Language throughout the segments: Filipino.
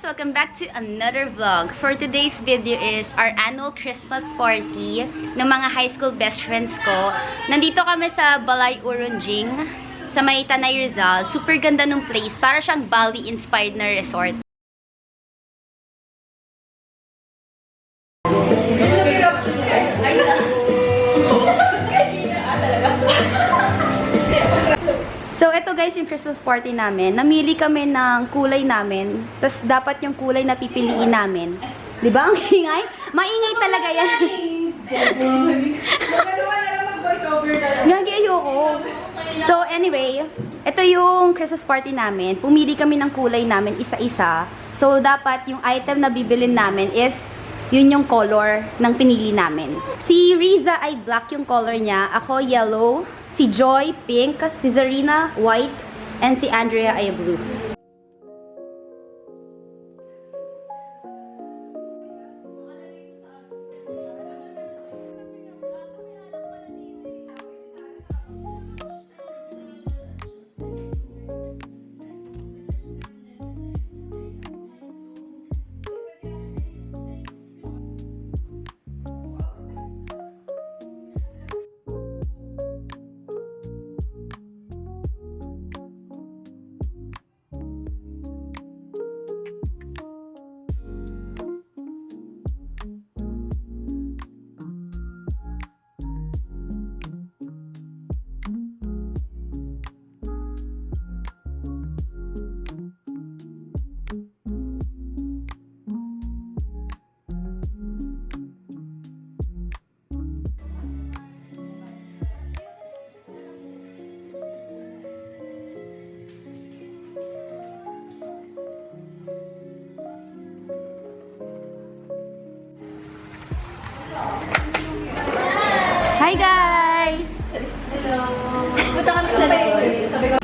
Welcome back to another vlog. For today's video is our annual Christmas party ng mga high school best friends ko. Nandito kami sa Balay Urunjing, sa may Tanay Rizal. Super ganda ng place. Para siyang Bali-inspired na resort. So, ito guys yung Christmas party namin. Namili kami ng kulay namin. Tapos, dapat yung kulay na pipiliin namin. Di ba? Ang ingay? Maingay talaga yan. Gagi, ayoko. So, anyway, ito yung Christmas party namin. Pumili kami ng kulay namin isa-isa. So, dapat yung item na bibilin namin is yun yung color ng pinili namin. Si Riza ay black yung color niya. Ako, yellow. Si Joy, pink. Si Zarina, white. And si Andrea ay blue. Hi guys! Hello! Punta kami sa likod.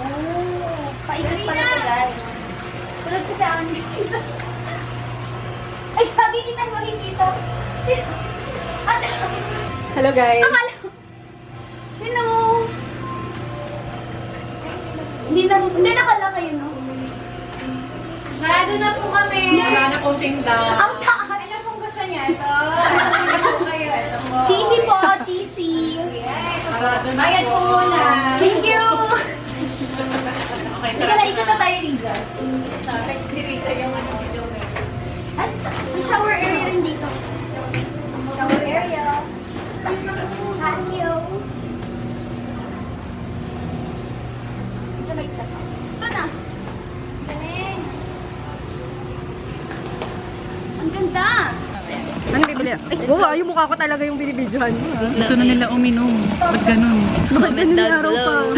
Oh, paikot pala ito guys. Tulad ko sa akin. Ay, sabi kita makikita. Hello guys. Akala ko. Hello! Hindi nakala kayo, no? Sarado na po kami. Wala na konting da. Ang taas! Ano pong gusto niya? Ito. Ano po kayo? Ito po. Cheesy po, cheesy. Bayad po muna. Thank you! Okay, Sige na, ikot na tayo, Riza. Nag-dirisa yung ano. At ang shower area rin dito. Shower area. Patio. Isa may step up. Ito na. Galing. Ang ganda. Ano bibili? Ay, wow, yung mukha ko talaga yung binibidyohan mo. Gusto na nila uminom. Ba't ganun? Bakit ganun may araw pa?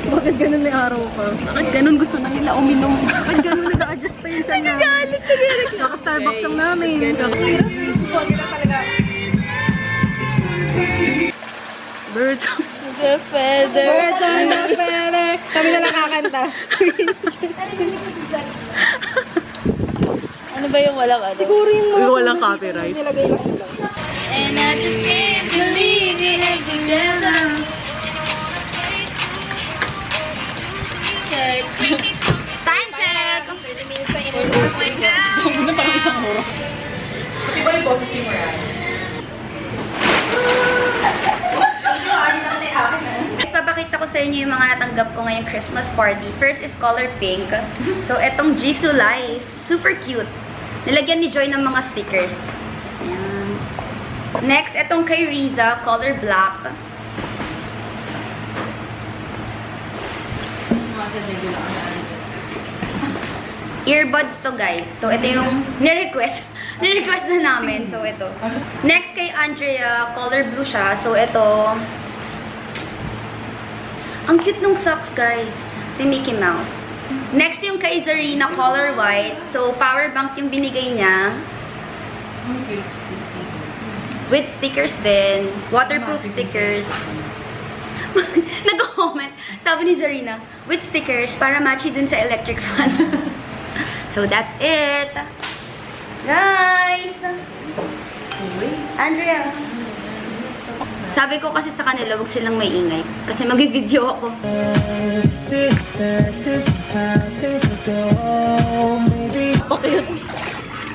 Bakit ganun may araw pa? Bakit ganun gusto na nila uminom? Bakit ganun nag-a-adjust pa yung tiyan namin? Kaka-Starbucks lang namin. Birds of the feather. Birds on the feather. Kami na nakakanta. Ano ba yung walang ano? Siguro yung mga Walang copyright. nilagay lang nila. And I just can't believe it together. Time check! Ano parang isang oras? Guys, papakita ko sa inyo yung mga natanggap ko ngayong Christmas party. First is color pink. So, etong Jisoo Life. Super cute. Nilagyan ni Joy ng mga stickers. Ayan. Next, etong kay Riza, color black. Earbuds to guys. So, ito yung nirequest. Nirequest na namin. So, ito. Next kay Andrea, color blue siya. So, ito. Ang cute nung socks, guys. Si Mickey Mouse. Next yung kay Zarina, color white. So, power bank yung binigay niya. With stickers din. Waterproof stickers. Nag-comment. Sabi ni Zarina, with stickers para matchy dun sa electric fan. So, that's it. Guys! Andrea. Sabi ko kasi sa kanila, huwag silang maingay. Kasi mag-video ako.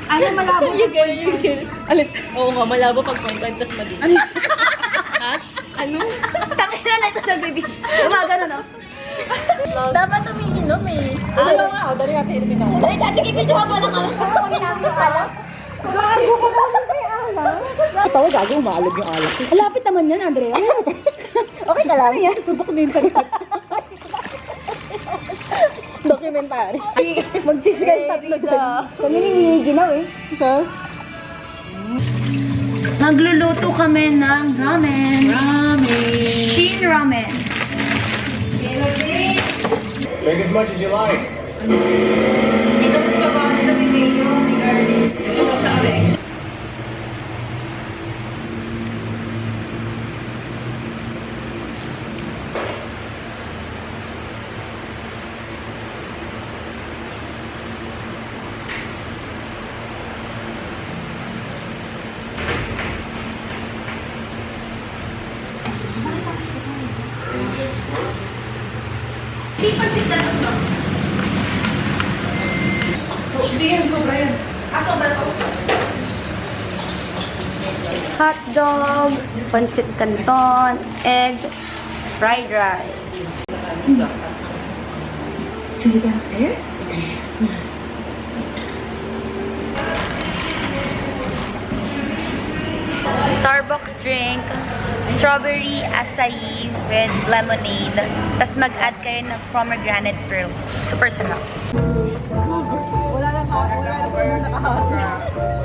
Ano malabo? Alin? Oo nga, malabo pag point time, tapos mali. Ha? Ano? Takina na ito nag-video. Gumagano, no? Dapat umiinom eh. Ano nga, o, dali natin inumin ako. Dahil dati kipidyo ka pala kami. Kami namin yung alak. Gago ko pa lang kay alak. Ito, gago, umaalog yung alak. Lapit naman yan, Andrea. Okay ka lang. Ito, documentary. Documentary. Magsisigay tatlo dyan. Kami niniginaw eh. Ha? Nagluluto kami ng ramen. Shin ramen. Make as much as you like. Dito po siya kami na video, may garlic. Ito po siya kami. Hindi pa sila ito. Hindi yan, sobra yan. Sobra to. Hot dog, pancit canton, egg, fried rice. See you downstairs? Starbucks drink, strawberry acai with lemonade. Tapos mag-add kayo ng pomegranate pearls. Super sarap. Wala na nakahawak.